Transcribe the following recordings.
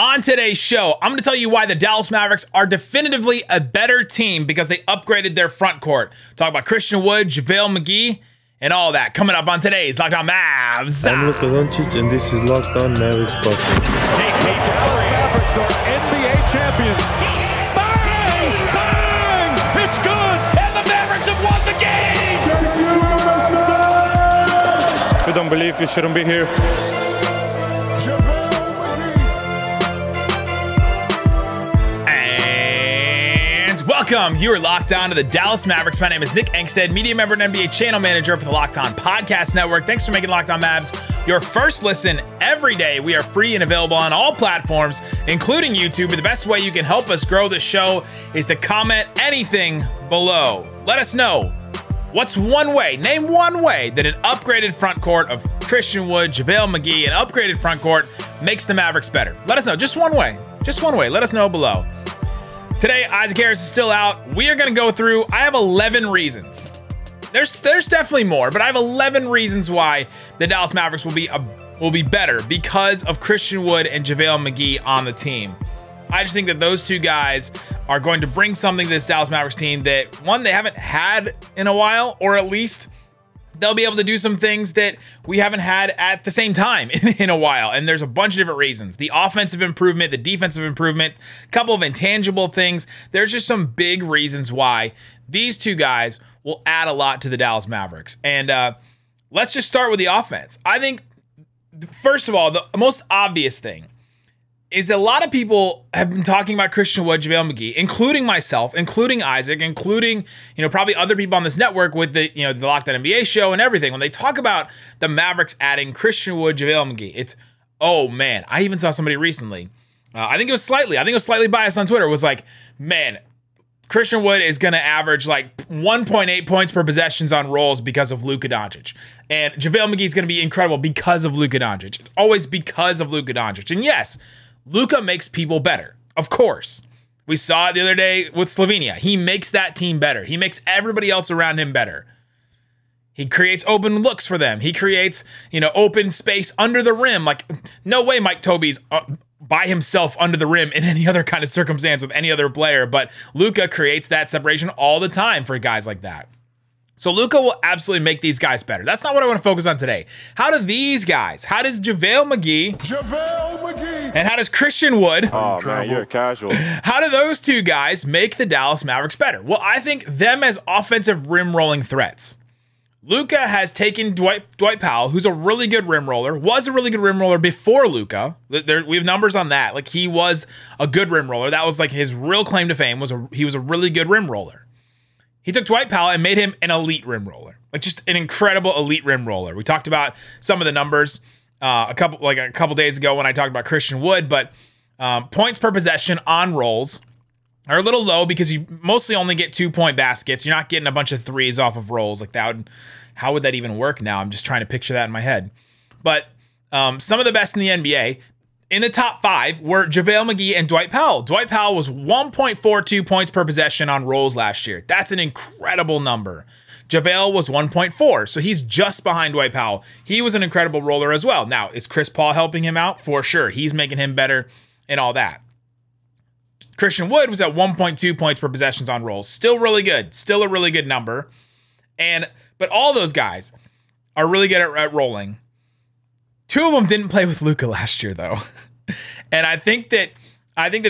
On today's show, I'm going to tell you why the Dallas Mavericks are definitively a better team because they upgraded their front court. Talk about Christian Wood, JaVale McGee, and all that coming up on today's Locked On Mavs. I'm Luka Doncic, and this is Locked On Mavericks podcast. Hey, Dallas Mavericks are NBA champions. Bang! Bang! It's good! And the Mavericks have won the game! If you don't believe, you shouldn't be here. Welcome. You are locked on to the Dallas Mavericks. My name is Nick Angstadt, media member and NBA channel manager for the Locked On Podcast Network. Thanks for making Locked On Mavs your first listen every day. We are free and available on all platforms, including YouTube. But the best way you can help us grow the show is to comment anything below. Let us know what's one way, name one way that an upgraded front court of Christian Wood, JaVale McGee, an upgraded front court makes the Mavericks better. Let us know. Just one way. Just one way. Let us know below. Today, Isaac Harris is still out. We are going to go through, I have 11 reasons. There's definitely more, but I have 11 reasons why the Dallas Mavericks will be better because of Christian Wood and JaVale McGee on the team. I just think that those two guys are going to bring something to this Dallas Mavericks team that, one, they haven't had in a while, or at least they'll be able to do some things that we haven't had at the same time in a while. And there's a bunch of different reasons. The offensive improvement, the defensive improvement, a couple of intangible things. There's just some big reasons why these two guys will add a lot to the Dallas Mavericks. And let's just start with the offense. I think, first of all, the most obvious thing is that a lot of people have been talking about Christian Wood, JaVale McGee, including myself, including Isaac, including, probably other people on this network with the Locked On NBA show and everything. When they talk about the Mavericks adding Christian Wood, JaVale McGee, it's, oh man, I even saw somebody recently. I think it was slightly biased on Twitter. Was like, man, Christian Wood is going to average like 1.8 points per possessions on rolls because of Luka Doncic. And JaVale McGee is going to be incredible because of Luka Doncic. It's always because of Luka Doncic. And yes, Luka makes people better. Of course. We saw it the other day with Slovenia. He makes that team better. He makes everybody else around him better. He creates open looks for them. He creates, open space under the rim. Like, no way Mike Tobey's by himself under the rim in any other kind of circumstance with any other player. But Luka creates that separation all the time for guys like that. So Luka will absolutely make these guys better. That's not what I want to focus on today. How do these guys, how does JaVale McGee, and how does Christian Wood, Oh, man, you're casual. how do those two guys make the Dallas Mavericks better? Well, I think them as offensive rim rolling threats. Luka has taken Dwight Powell, who's a really good rim roller, was a really good rim roller before Luka. We have numbers on that. Like, he was a good rim roller. That was like his real claim to fame, he was a really good rim roller. He took Dwight Powell and made him an elite rim roller, like just an incredible elite rim roller. We talked about some of the numbers a couple days ago when I talked about Christian Wood, but points per possession on rolls are a little low because you mostly only get 2-point baskets. You're not getting a bunch of threes off of rolls like that. How would that even work now? I'm just trying to picture that in my head. But some of the best in the NBA, in the top 5 were JaVale McGee and Dwight Powell. Dwight Powell was 1.42 points per possession on rolls last year. That's an incredible number. JaVale was 1.4, so he's just behind Dwight Powell. He was an incredible roller as well. Now, is Chris Paul helping him out? For sure. He's making him better and all that. Christian Wood was at 1.2 points per possessions on rolls. Still really good. Still a really good number. But all those guys are really good at rolling. 2 of them didn't play with Luka last year, though. And I think that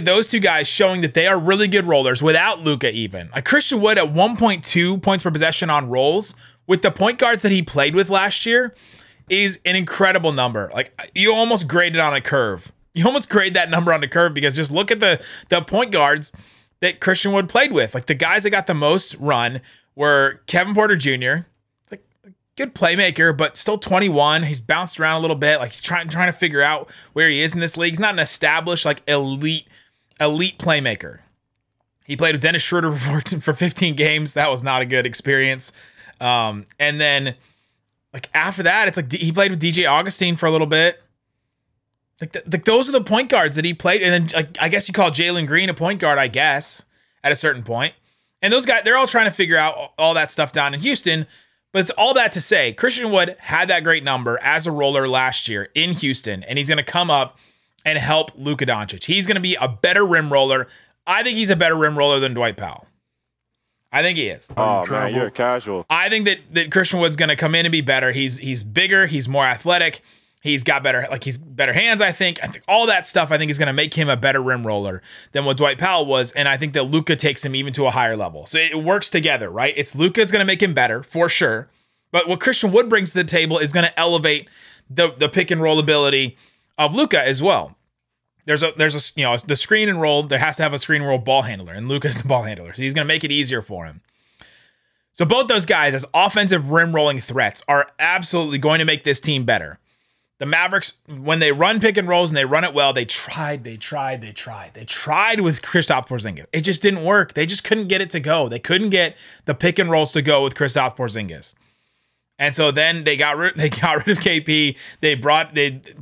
those two guys showing that they are really good rollers without Luka even. Like Christian Wood at 1.2 points per possession on rolls with the point guards that he played with last year is an incredible number. Like, you almost grade it on a curve. You almost grade that number on the curve because just look at the point guards that Christian Wood played with. Like, the guys that got the most run were Kevin Porter Jr., good playmaker, but still 21. He's bounced around a little bit. Like, he's trying to figure out where he is in this league. He's not an established, like, elite playmaker. He played with Dennis Schroeder for 15 games. That was not a good experience. And then, like, after that, it's like he played with DJ Augustine for a little bit. Like those are the point guards that he played. And then, like, I guess you call Jalen Green a point guard, I guess, at a certain point. And those guys, they're all trying to figure out all that stuff down in Houston. But it's all that to say, Christian Wood had that great number as a roller last year in Houston, and he's going to come up and help Luka Doncic. He's going to be a better rim roller. I think he's a better rim roller than Dwight Powell. I think he is. Oh, man, you're casual. I think that Christian Wood's going to come in and be better. He's bigger. He's more athletic. He's got he's better hands, I think. I think all that stuff, I think, is going to make him a better rim roller than what Dwight Powell was. And I think that Luka takes him even to a higher level. So it works together, right? It's Luka's going to make him better, for sure. But what Christian Wood brings to the table is going to elevate the pick and roll ability of Luka as well. There's the screen and roll. There has to have a screen and roll ball handler, and Luka's the ball handler. So he's going to make it easier for him. So both those guys as offensive rim rolling threats are absolutely going to make this team better. The Mavericks, when they run pick and rolls and they run it well, they tried with Kristaps Porzingis. It just didn't work. They just couldn't get it to go. They couldn't get the pick and rolls to go with Kristaps Porzingis. And so then they got rid of KP. They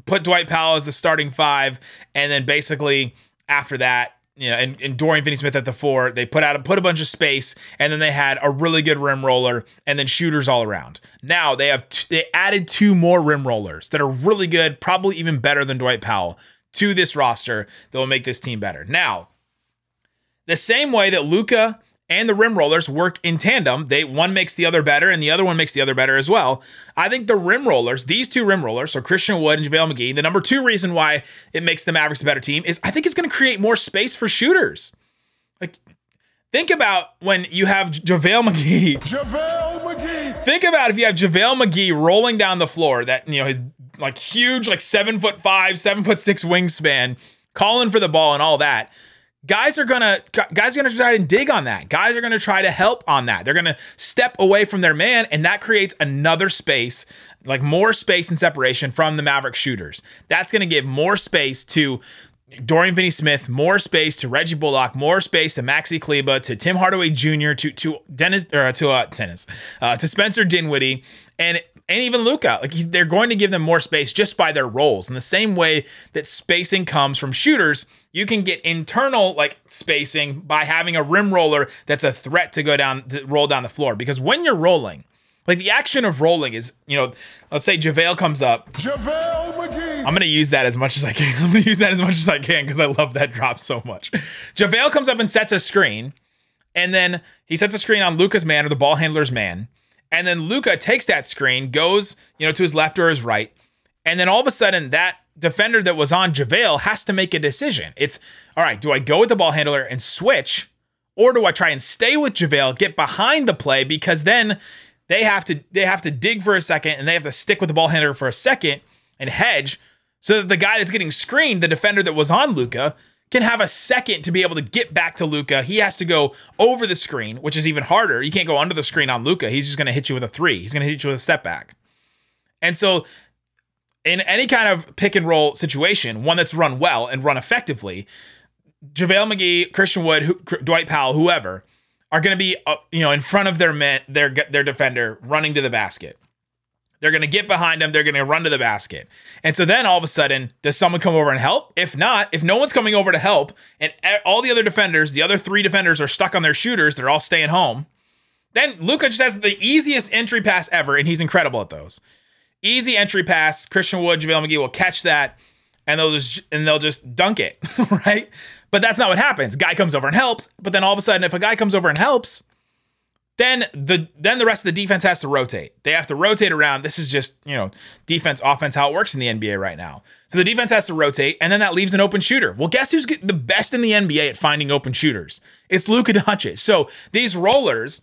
put Dwight Powell as the starting 5, and then basically after that, and Dorian Finney-Smith at the 4, they put a bunch of space, and then they had a really good rim roller, and then shooters all around. Now they added 2 more rim rollers that are really good, probably even better than Dwight Powell, to this roster that will make this team better. Now, the same way that Luka and the rim rollers work in tandem, one makes the other better, and the other one makes the other better as well. I think the rim rollers, these 2 rim rollers, so Christian Wood and JaVale McGee, the number 2 reason why it makes the Mavericks a better team is I think it's going to create more space for shooters. Like, think about when you have JaVale McGee. Think about if you have JaVale McGee rolling down the floor, that his huge 7'5", 7'6" wingspan, calling for the ball and all that. Guys are gonna try to dig on that. Guys are gonna try to help on that. They're gonna step away from their man, and that creates another space, more space and separation from the Maverick shooters. That's gonna give more space to Dorian Finney-Smith, more space to Reggie Bullock, more space to Maxi Kleber, to Tim Hardaway Jr., to Spencer Dinwiddie, and even Luka. They're going to give them more space just by their roles. In the same way that spacing comes from shooters, you can get internal spacing by having a rim roller that's a threat to roll down the floor. Because when you're rolling, the action of rolling is, let's say JaVale comes up. JaVale McGee. I'm going to use that as much as I can. Because I love that drop so much. JaVale comes up and sets a screen, and then he sets a screen on Luka's man, or the ball handler's man. And then Luka takes that screen, goes, to his left or his right. And then all of a sudden, that defender that was on JaVale has to make a decision. It's, all right, do I go with the ball handler and switch? Or do I try and stay with JaVale, get behind the play? Because then they have to dig for a second, and they have to stick with the ball handler for a second and hedge, so that the guy that's getting screened, the defender that was on Luka, can have a second to be able to get back to Luka. He has to go over the screen, which is even harder. You can't go under the screen on Luka. He's just going to hit you with a 3. He's going to hit you with a step back. And so in any kind of pick and roll situation, one that's run well and run effectively, JaVale McGee, Christian Wood, Dwight Powell, whoever, are going to be in front of their defender running to the basket. They're going to get behind them. They're going to run to the basket. And so then all of a sudden, does someone come over and help? If not, if no one's coming over to help, and all the other defenders, the other 3 defenders are stuck on their shooters, they're all staying home, then Luka just has the easiest entry pass ever, and he's incredible at those. Easy entry pass. Christian Wood, JaVale McGee will catch that, and they'll just dunk it, right? But that's not what happens. Guy comes over and helps, but then all of a sudden, if a guy comes over and helps, then the rest of the defense has to rotate. They have to rotate around. This is just, defense, offense, how it works in the NBA right now. So the defense has to rotate, and then that leaves an open shooter. Well, guess who's the best in the NBA at finding open shooters? It's Luka Doncic. So these rollers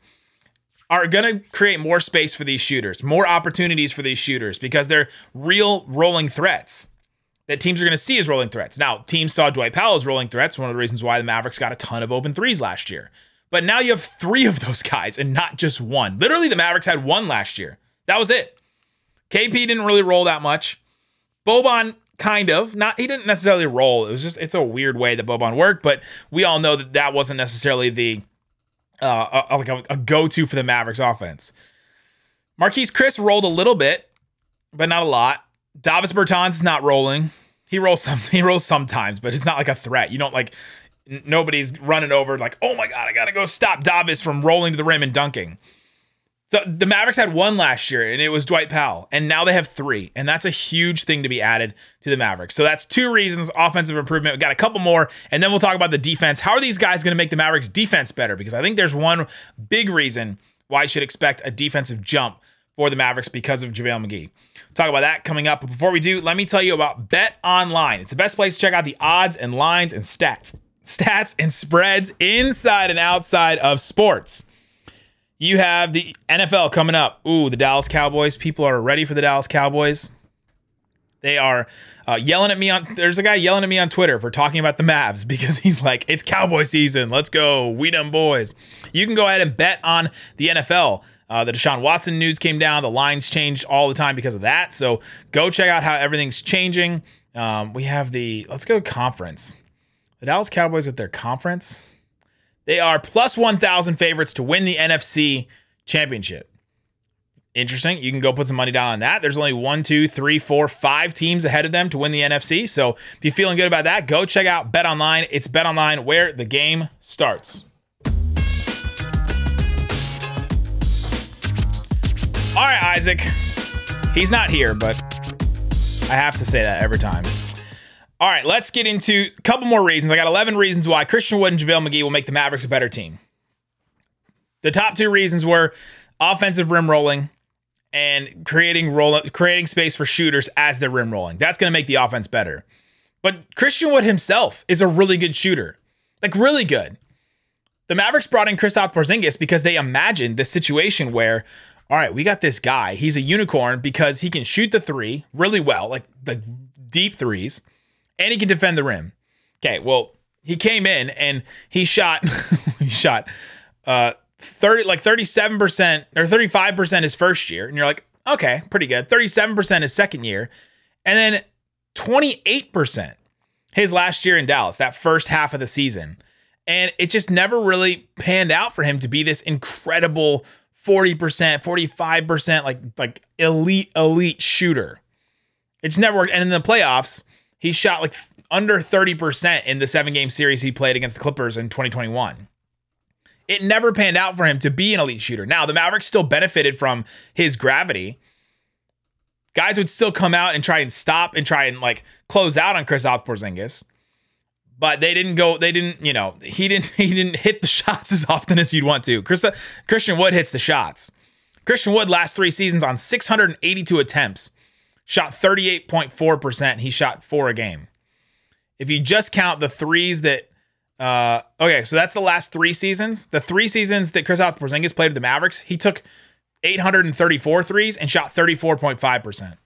are going to create more space for these shooters, more opportunities for these shooters, because they're real rolling threats that teams are going to see as rolling threats. Now, teams saw Dwight Powell as rolling threats, one of the reasons why the Mavericks got a ton of open 3s last year. But now you have 3 of those guys and not just 1. Literally, the Mavericks had 1 last year. That was it. KP didn't really roll that much. Boban, kind of. He didn't necessarily roll. It's a weird way that Boban worked, but we all know that wasn't necessarily the a go-to for the Mavericks offense. Marquise Chris rolled a little bit, but not a lot. Davis Bertans is not rolling. He rolls sometimes, but it's not like a threat. You don't nobody's running over oh my God, I got to go stop Davis from rolling to the rim and dunking. So the Mavericks had one last year, and it was Dwight Powell, and now they have three, and that's a huge thing to be added to the Mavericks. So that's two reasons, offensive improvement. We got a couple more, and then we'll talk about the defense. How are these guys going to make the Mavericks defense better? Because I think there's one big reason why you should expect a defensive jump for the Mavericks because of JaVale McGee. We'll talk about that coming up. But before we do, let me tell you about BetOnline. It's the best place to check out the odds and lines and stats and spreads inside and outside of sports. You have the NFL coming up. Ooh, the Dallas Cowboys. People are ready for the Dallas Cowboys. They are yelling at me there's a guy yelling at me on Twitter for talking about the Mavs because he's like, it's Cowboy season. Let's go. We them boys. You can go ahead and bet on the NFL. The Deshaun Watson news came down. The lines changed all the time because of that. So go check out how everything's changing. We have let's go conference. The Dallas Cowboys with their conference. They are plus 1,000 favorites to win the NFC championship. Interesting. You can go put some money down on that. There's only 5 teams ahead of them to win the NFC. So if you're feeling good about that, go check out BetOnline. It's BetOnline where the game starts. All right, Isaac. He's not here, but I have to say that every time. All right, let's get into a couple more reasons. I got 11 reasons why Christian Wood and JaVale McGee will make the Mavericks a better team. The top two reasons were offensive rim rolling and creating space for shooters as they're rim rolling. That's going to make the offense better. But Christian Wood himself is a really good shooter. Like, really good. The Mavericks brought in Kristaps Porzingis because they imagined this situation where, all right, we got this guy. He's a unicorn because he can shoot the three really well, like the deep threes. And he can defend the rim. Okay, well, he came in and he shot 37% or 35% his first year. And you're like, okay, pretty good. 37% his second year. And then 28% his last year in Dallas, that first half of the season. And it just never really panned out for him to be this incredible 40%, 45%, like elite shooter. It just never worked. And in the playoffs, he shot like under 30% in the 7-game series he played against the Clippers in 2021. It never panned out for him to be an elite shooter. Now, the Mavericks still benefited from his gravity. Guys would still come out and try and stop and try and like close out on Kristaps Porzingis. But he didn't hit the shots as often as you'd want to. Christian Wood hits the shots. Christian Wood last 3 seasons on 682 attempts. Shot 38.4%. He shot 4 a game. If you just count the threes that, okay, so that's the last 3 seasons. The 3 seasons that Kristaps Porzingis played with the Mavericks, he took 834 threes and shot 34.5%.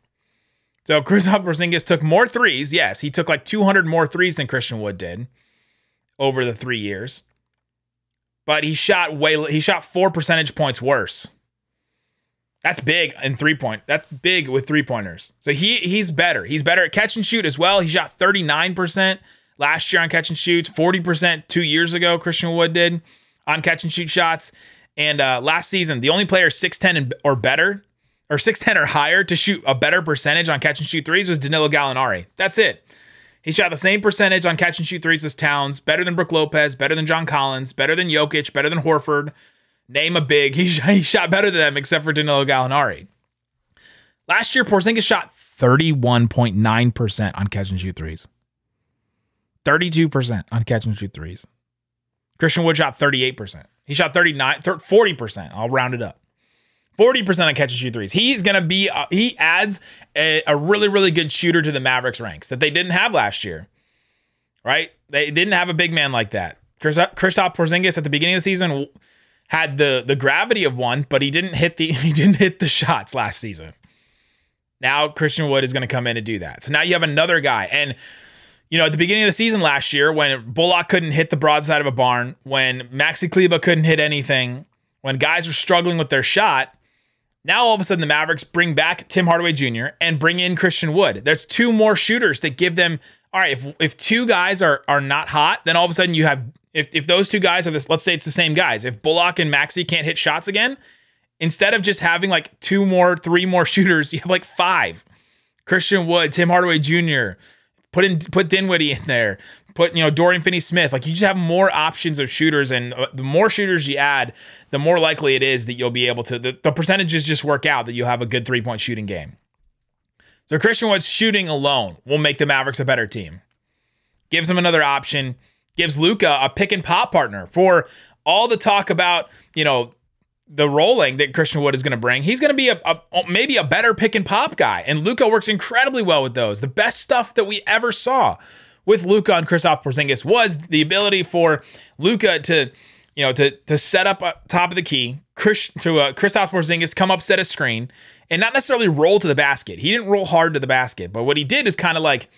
So Kristaps Porzingis took more threes. Yes, he took like 200 more threes than Christian Wood did over the 3 years. But he shot 4 percentage points worse. That's big in 3-point. That's big with 3-pointers. So he's better. He's better at catch and shoot as well. He shot 39% last year on catch and shoots, 40% 2 years ago, Christian Wood did on catch and shoot shots. And last season, the only player 6'10 or better, or 6'10 or higher to shoot a better percentage on catch and shoot threes was Danilo Gallinari. That's it. He shot the same percentage on catch and shoot threes as Towns, better than Brook Lopez, better than John Collins, better than Jokic, better than Horford. Name a big. He shot better than them except for Danilo Gallinari. Last year, Porzingis shot 31.9% on catch and shoot threes. 32% on catch and shoot threes. Christian Wood shot 38%. He shot 40%. I'll round it up. 40% on catch and shoot threes. He's going to be, he adds a really, really good shooter to the Mavericks ranks that they didn't have last year, right? They didn't have a big man like that. Kristaps Porzingis at the beginning of the season had the gravity of one, but he didn't hit the shots last season. Now Christian Wood is going to come in and do that. So now you have another guy. And, at the beginning of the season last year, when Bullock couldn't hit the broadside of a barn, when Maxi Kleber couldn't hit anything, when guys were struggling with their shot, now all of a sudden the Mavericks bring back Tim Hardaway Jr. and bring in Christian Wood. There's 2 more shooters that give them, all right, if 2 guys are not hot, then all of a sudden you have, if those 2 guys are this, let's say it's the same guys. If Bullock and Maxi can't hit shots again, instead of just having like 3 more shooters, you have like 5. Christian Wood, Tim Hardaway Jr., put Dinwiddie in there, put, Dorian Finney-Smith. Like, you just have more options of shooters, and the more shooters you add, the more likely it is that you'll be able to, the percentages just work out that you'll have a good 3-point shooting game. So Christian Wood's shooting alone will make the Mavericks a better team. Gives them another option, gives Luka a pick and pop partner. For all the talk about, the rolling that Christian Wood is going to bring, he's going to be maybe a better pick and pop guy. And Luka works incredibly well with those. The best stuff that we ever saw with Luka and Kristaps Porzingis was the ability for Luka to set up top of the key, Kristaps Porzingis come up, set a screen, and not necessarily roll to the basket. He didn't roll hard to the basket, but what he did is kind of like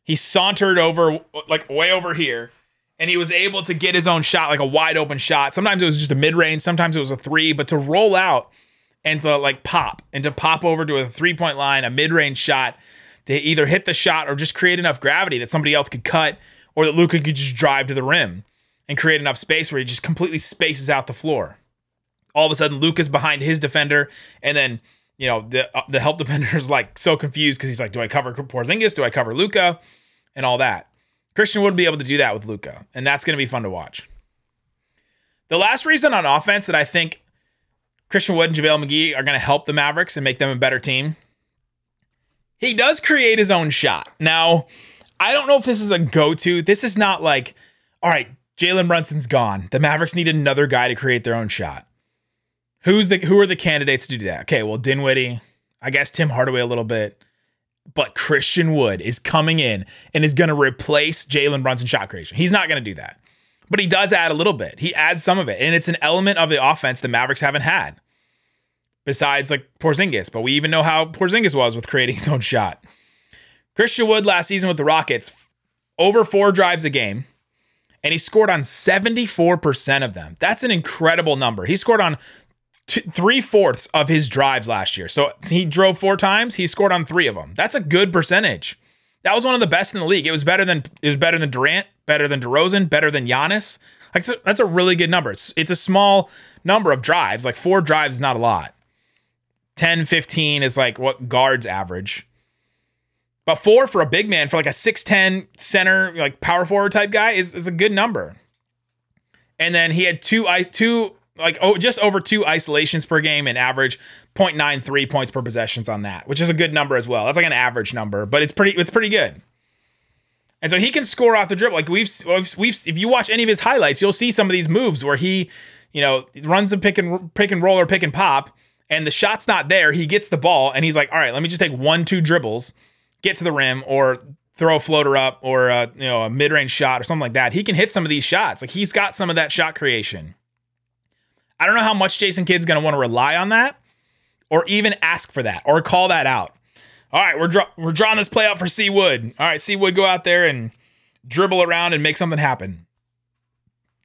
he sauntered over, like way over here, and he was able to get his own shot, like a wide open shot. Sometimes it was just a mid-range, sometimes it was a 3, but to roll out and to like pop over to a 3-point line, a mid-range shot, to either hit the shot or just create enough gravity that somebody else could cut, or that Luka could just drive to the rim and create enough space where he just completely spaces out the floor. All of a sudden, Luka's behind his defender, and then the help defender is like so confused because he's like, do I cover Porzingis? Do I cover Luka? And all that. Christian Wood will be able to do that with Luka, and that's going to be fun to watch. The last reason on offense that I think Christian Wood and JaVale McGee are going to help the Mavericks and make them a better team, he does create his own shot. Now, I don't know if this is a go-to. This is not like, all right, Jalen Brunson's gone. The Mavericks need another guy to create their own shot. Who are the candidates to do that? Okay, well, Dinwiddie, I guess Tim Hardaway a little bit. But Christian Wood is coming in and is going to replace Jalen Brunson's shot creation. He's not going to do that. But he does add a little bit. He adds some of it. And it's an element of the offense the Mavericks haven't had. Besides like Porzingis. But we even know how Porzingis was with creating his own shot. Christian Wood last season with the Rockets, over 4 drives a game. And he scored on 74% of them. That's an incredible number. He scored on 3/4 of his drives last year. So he drove 4 times. He scored on 3 of them. That's a good percentage. That was one of the best in the league. It was better than Durant, better than DeRozan, better than Giannis. Like, that's a really good number. It's a small number of drives. Like 4 drives is not a lot. 10, 15 is like what guards average. But 4 for a big man, for like a 6'10 center, like power forward type guy is a good number. And then he had just over 2 isolations per game and average 0.93 points per possessions on that, which is a good number as well. That's like an average number, but it's pretty good. And so he can score off the dribble. Like if you watch any of his highlights, you'll see some of these moves where he, runs a pick and roll or pick and pop, and the shot's not there. He gets the ball and he's like, all right, let me just take 1-2 dribbles, get to the rim, or throw a floater up, or a mid-range shot or something like that. He can hit some of these shots. Like, he's got some of that shot creation. I don't know how much Jason Kidd's going to want to rely on that, or even ask for that, or call that out. All right, we're drawing this play out for C. Wood. All right, C. Wood, go out there and dribble around and make something happen.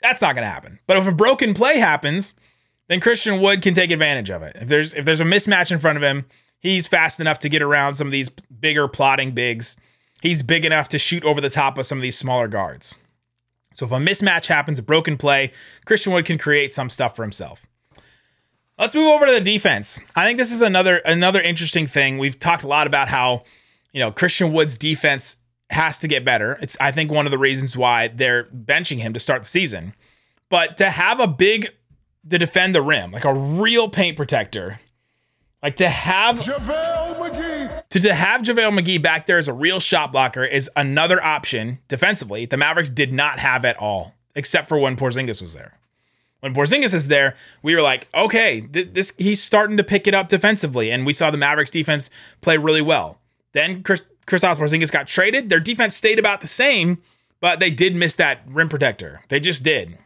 That's not going to happen. But if a broken play happens, then Christian Wood can take advantage of it. If there's a mismatch in front of him, he's fast enough to get around some of these bigger plotting bigs. He's big enough to shoot over the top of some of these smaller guards. So if a mismatch happens, a broken play, Christian Wood can create some stuff for himself. Let's move over to the defense. I think this is another interesting thing. We've talked a lot about how, Christian Wood's defense has to get better. It's, I think, one of the reasons why they're benching him to start the season. But to have a big to defend the rim, like a real paint protector, like to have JaVale McGee. To have JaVale McGee back there as a real shot blocker is another option defensively the Mavericks did not have at all, except for when Porzingis was there. When Porzingis is there, we were like, okay, he's starting to pick it up defensively, and we saw the Mavericks defense play really well. Then Kristaps Porzingis got traded. Their defense stayed about the same, but they did miss that rim protector. They just did.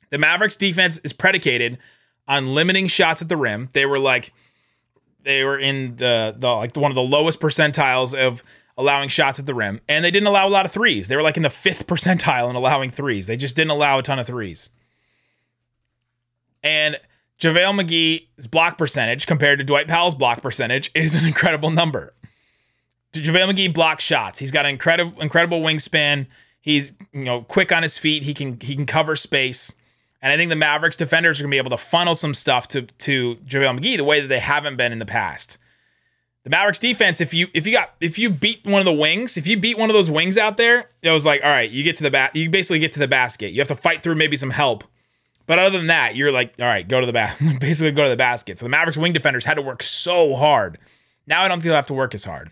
The Mavericks defense is predicated on limiting shots at the rim. They were in the one of the lowest percentiles of allowing shots at the rim, and they didn't allow a lot of threes. They were like in the 5th percentile in allowing threes. They just didn't allow a ton of threes. And JaVale McGee's block percentage compared to Dwight Powell's block percentage is an incredible number. JaVale McGee blocks shots. He's got an incredible wingspan. He's quick on his feet. He can cover space. And I think the Mavericks defenders are going to be able to funnel some stuff to JaVale McGee the way that they haven't been in the past. The Mavericks defense, if you beat one of the wings, if you beat one of those wings out there, it was like, all right, you basically get to the basket. You have to fight through maybe some help. But other than that, you're like, all right, basically go to the basket. So the Mavericks wing defenders had to work so hard. Now I don't think they'll have to work as hard.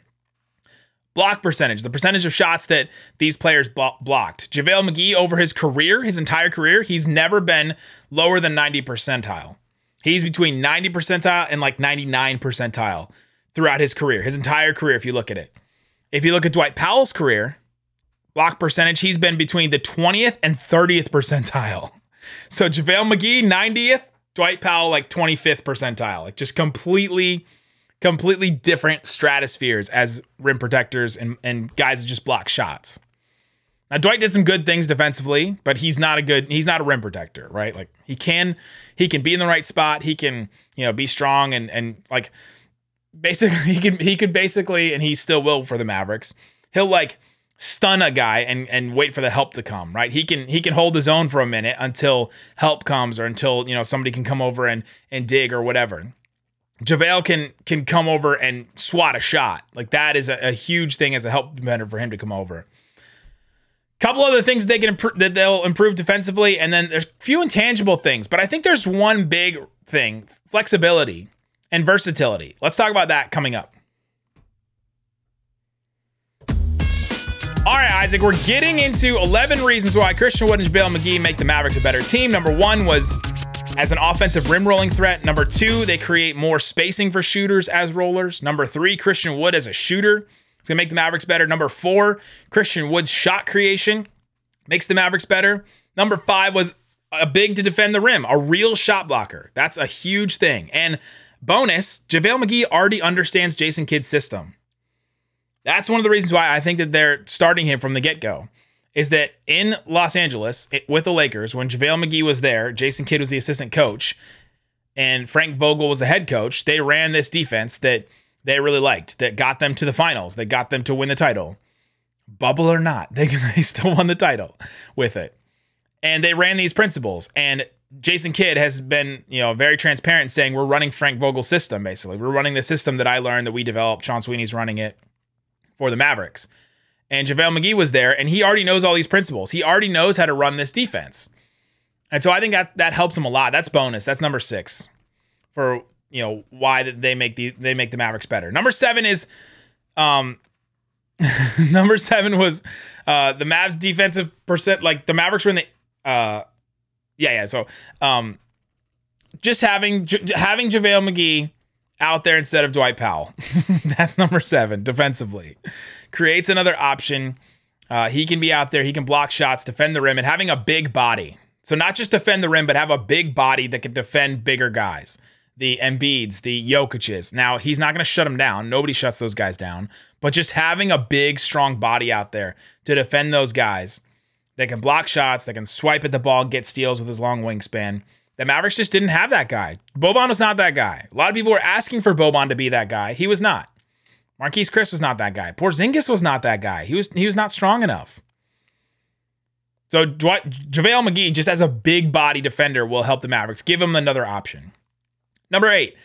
Block percentage, the percentage of shots that these players blocked. JaVale McGee over his entire career, he's never been lower than 90 percentile. He's between 90 percentile and like 99 percentile throughout his career, his entire career, if you look at it. If you look at Dwight Powell's career, block percentage, he's been between the 20th and 30th percentile. So JaVale McGee, 90th, Dwight Powell, like 25th percentile. Like just completely different stratospheres as rim protectors and guys that just block shots. Now, Dwight did some good things defensively, but he's not a rim protector, right? Like he can be in the right spot. He can, be strong and like, basically, he could basically, and he still will for the Mavericks, he'll like stun a guy and wait for the help to come, right? He can hold his own for a minute until help comes or until, somebody can come over and dig or whatever. JaVale can come over and swat a shot. Like that is a huge thing as a help defender for him to come over. Couple other things that they'll improve defensively, and then there's a few intangible things, but I think there's one big thing, flexibility and versatility. Let's talk about that coming up. All right, Isaac, we're getting into 11 reasons why Christian Wood and JaVale McGee make the Mavericks a better team. Number 1 was as an offensive rim rolling threat. Number 2, they create more spacing for shooters as rollers. Number 3, Christian Wood as a shooter. It's going to make the Mavericks better. Number 4, Christian Wood's shot creation makes the Mavericks better. Number 5 was a big to defend the rim, a real shot blocker. That's a huge thing. And bonus, JaVale McGee already understands Jason Kidd's system. That's one of the reasons why I think that they're starting him from the get-go, is that in Los Angeles with the Lakers, when JaVale McGee was there, Jason Kidd was the assistant coach, and Frank Vogel was the head coach, they ran this defense that they really liked, that got them to the finals, that got them to win the title. Bubble or not, they still won the title with it. And they ran these principles, and Jason Kidd has been, very transparent, saying we're running Frank Vogel's system, basically. We're running the system that I learned, that we developed. Sean Sweeney's running it for the Mavericks. And JaVale McGee was there, and he already knows all these principles. He already knows how to run this defense. And so I think that helps him a lot. That's bonus. That's number 6 for, why they make the Mavericks better. Number 7 is number 7 was the Mavs defensive percent, like the Mavericks were in the So just having JaVale McGee out there instead of Dwight Powell. That's number 7 defensively. Creates another option. He can be out there. He can block shots, defend the rim, and having a big body. So not just defend the rim, but have a big body that can defend bigger guys. The Embiids, the Jokic's. Now, he's not going to shut them down. Nobody shuts those guys down. But just having a big, strong body out there to defend those guys that can block shots, that can swipe at the ball and get steals with his long wingspan. The Mavericks just didn't have that guy. Boban was not that guy. A lot of people were asking for Boban to be that guy. He was not. Marquise Chris was not that guy. Porzingis was not that guy. He was not strong enough. So JaVale McGee, just as a big body defender, will help the Mavericks. Give him another option. Number 8,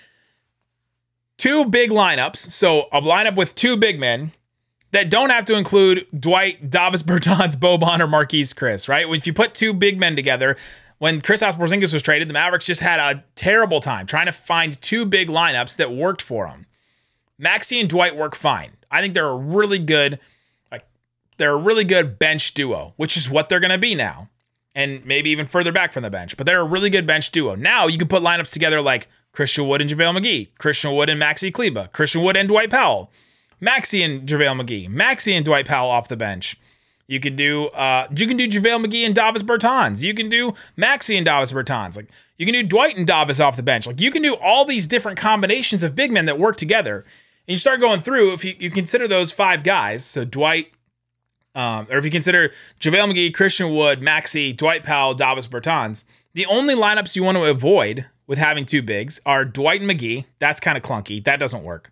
2 big lineups. So a lineup with 2 big men that don't have to include Dwight, Davis Bertans, Boban, or Marquise Chris, right? If you put 2 big men together, when Kristaps Porzingis was traded, the Mavericks just had a terrible time trying to find 2 big lineups that worked for them. Maxey and Dwight work fine. I think they're a really good bench duo, which is what they're going to be now. And maybe even further back from the bench, but they're a really good bench duo. Now you can put lineups together like Christian Wood and JaVale McGee, Christian Wood and Maxey Kleber, Christian Wood and Dwight Powell, Maxey and JaVale McGee, Maxey and Dwight Powell off the bench. You can do JaVale McGee and Davis Bertans. You can do Maxey and Davis Bertans. Like you can do Dwight and Davis off the bench. Like you can do all these different combinations of big men that work together. And you start going through, if you consider those 5 guys, so Dwight, or if you consider JaVale McGee, Christian Wood, Maxey, Dwight Powell, Davis Bertans, the only lineups you want to avoid with having 2 bigs are Dwight and McGee. That's kind of clunky. That doesn't work.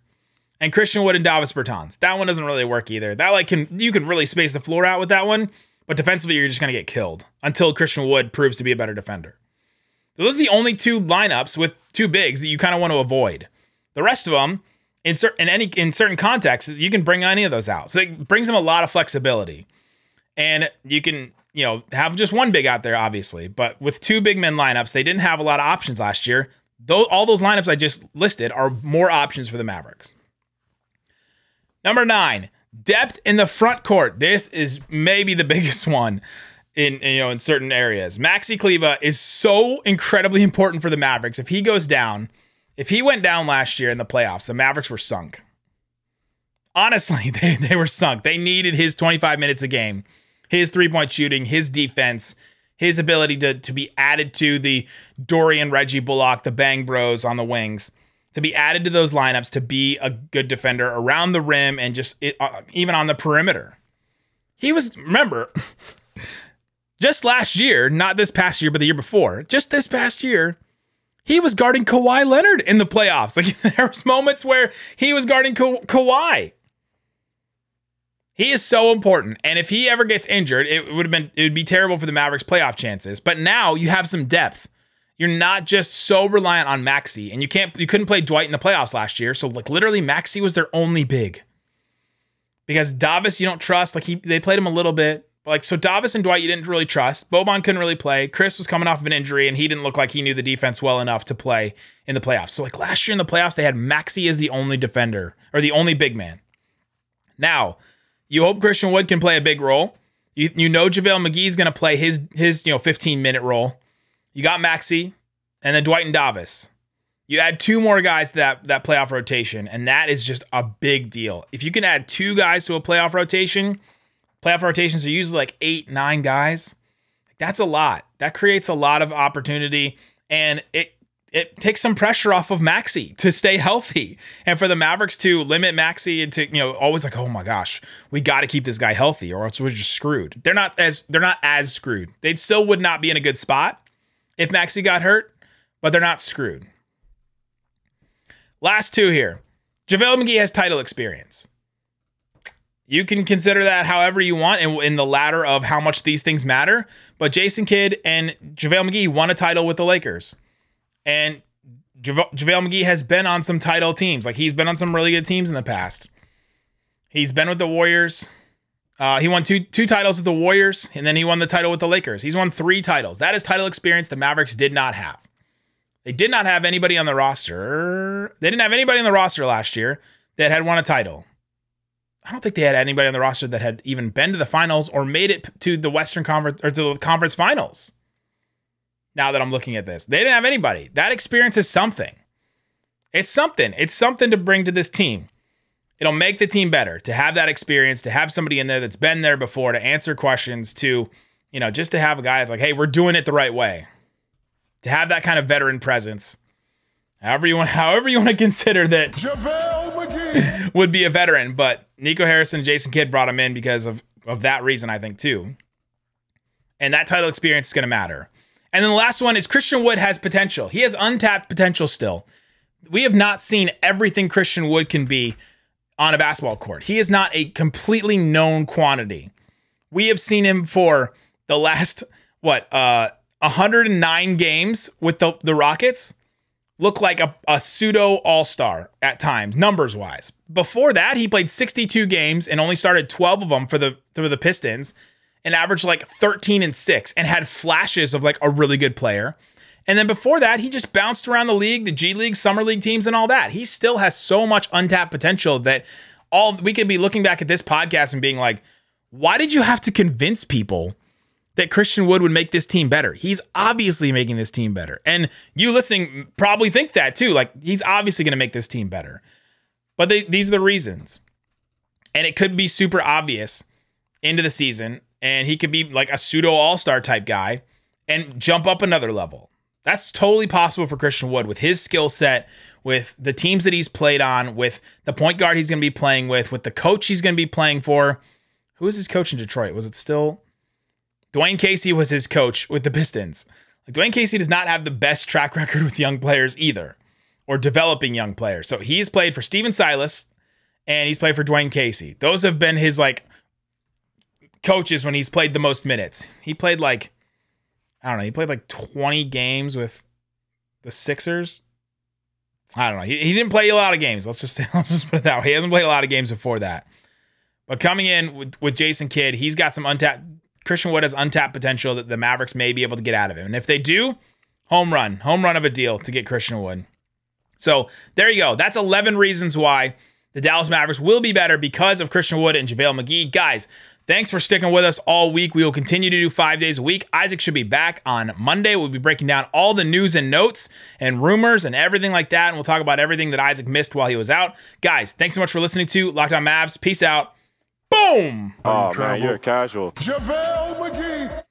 And Christian Wood and Davis Bertans. That one doesn't really work either. That you can really space the floor out with that one, but defensively you're just going to get killed until Christian Wood proves to be a better defender. So those are the only 2 lineups with 2 bigs that you kind of want to avoid. The rest of them in certain contexts, you can bring any of those out. So it brings them a lot of flexibility. And you can, have just one big out there, obviously. But with 2 big men lineups, they didn't have a lot of options last year. All those lineups I just listed are more options for the Mavericks. Number 9, depth in the front court. This is maybe the biggest one in certain areas. Maxi Kleber is so incredibly important for the Mavericks. If he goes down, if he went down last year in the playoffs, the Mavericks were sunk. Honestly, they were sunk. They needed his 25 minutes a game, his three-point shooting, his defense, his ability to be added to the Dorian, Reggie Bullock, the Bang Bros on the wings, to be added to those lineups, to be a good defender around the rim and just even on the perimeter. He was, remember, just last year, not this past year, but the year before, just this past year, he was guarding Kawhi Leonard in the playoffs. Like, there was moments where he was guarding Kawhi. He is so important, and if he ever gets injured, it would be terrible for the Mavericks' playoff chances. But now you have some depth. You're not just so reliant on Maxey, and you couldn't play Dwight in the playoffs last year. So like literally, Maxey was their only big, because Davis you don't trust. Like they played him a little bit, but like so Davis and Dwight you didn't really trust. Boban couldn't really play. Chris was coming off of an injury, and he didn't look like he knew the defense well enough to play in the playoffs. So like last year in the playoffs, they had Maxey as the only defender or the only big man. Now, you hope Christian Wood can play a big role. You know JaVale McGee is going to play his 15-minute role. You got Maxey, and then Dwight and Davis. You add 2 more guys to that playoff rotation, and that is just a big deal. If you can add 2 guys to a playoff rotations are usually like 8, 9 guys. That's a lot. That creates a lot of opportunity, and it takes some pressure off of Maxey to stay healthy. And for the Mavericks to limit Maxey and to, always like, oh my gosh, we got to keep this guy healthy or else we're just screwed. They're not as screwed. They still would not be in a good spot if Maxey got hurt, but they're not screwed. Last 2 here. JaVale McGee has title experience. You can consider that however you want in the ladder of how much these things matter. But Jason Kidd and JaVale McGee won a title with the Lakers. And JaVale McGee has been on some title teams. Like, he's been on some really good teams in the past. He's been with the Warriors. He won two titles with the Warriors, and then he won the title with the Lakers. He's won 3 titles. That is title experience the Mavericks did not have. They did not have anybody on the roster. They didn't have anybody on the roster last year that had won a title. I don't think they had anybody on the roster that had even been to the finals or made it to the Western Conference or to the conference finals. Now that I'm looking at this, they didn't have anybody. That experience is something. It's something. It's something to bring to this team. It'll make the team better to have that experience, to have somebody in there that's been there before, to answer questions, to, just to have a guy that's like, hey, we're doing it the right way. To have that kind of veteran presence. However you want to consider that JaVale McGee would be a veteran, but Nico Harrison and Jason Kidd brought him in because of that reason, I think, too. And that title experience is going to matter. And then the last one is Christian Wood has potential. He has untapped potential still. We have not seen everything Christian Wood can be on a basketball court. He is not a completely known quantity. We have seen him for the last, 109 games with the Rockets look like a pseudo all-star at times, numbers-wise. Before that, he played 62 games and only started 12 of them for the Pistons and averaged like 13 and 6 and had flashes of like a really good player. And then before that, he just bounced around the league, the G League, Summer League teams and all that. He still has so much untapped potential that we could be looking back at this podcast and being like, why did you have to convince people that Christian Wood would make this team better? He's obviously making this team better. And you listening probably think that too. Like, he's obviously going to make this team better. But these are the reasons. And it could be super obvious into the season. And he could be like a pseudo all-star type guy and jump up another level. That's totally possible for Christian Wood with his skill set, with the teams that he's played on, with the point guard he's going to be playing with the coach he's going to be playing for. Who was his coach in Detroit? Was it still... Dwayne Casey was his coach with the Pistons. Like, Dwayne Casey does not have the best track record with young players either, or developing young players. So he's played for Steven Silas and he's played for Dwayne Casey. Those have been his like coaches when he's played the most minutes. He played like, I don't know, he played like 20 games with the Sixers. I don't know. He didn't play a lot of games. Let's just put it that way. He hasn't played a lot of games before that. But coming in with Jason Kidd, he's got some untapped. Christian Wood has untapped potential that the Mavericks may be able to get out of him. And if they do, home run of a deal to get Christian Wood. So there you go. That's 11 reasons why the Dallas Mavericks will be better because of Christian Wood and JaVale McGee. Guys, thanks for sticking with us all week. We will continue to do 5 days a week. Isaac should be back on Monday. We'll be breaking down all the news and notes and rumors and everything like that. And we'll talk about everything that Isaac missed while he was out. Guys, thanks so much for listening to Locked On Mavs. Peace out. Boom! Oh, man, you're a casual. JaVale McGee.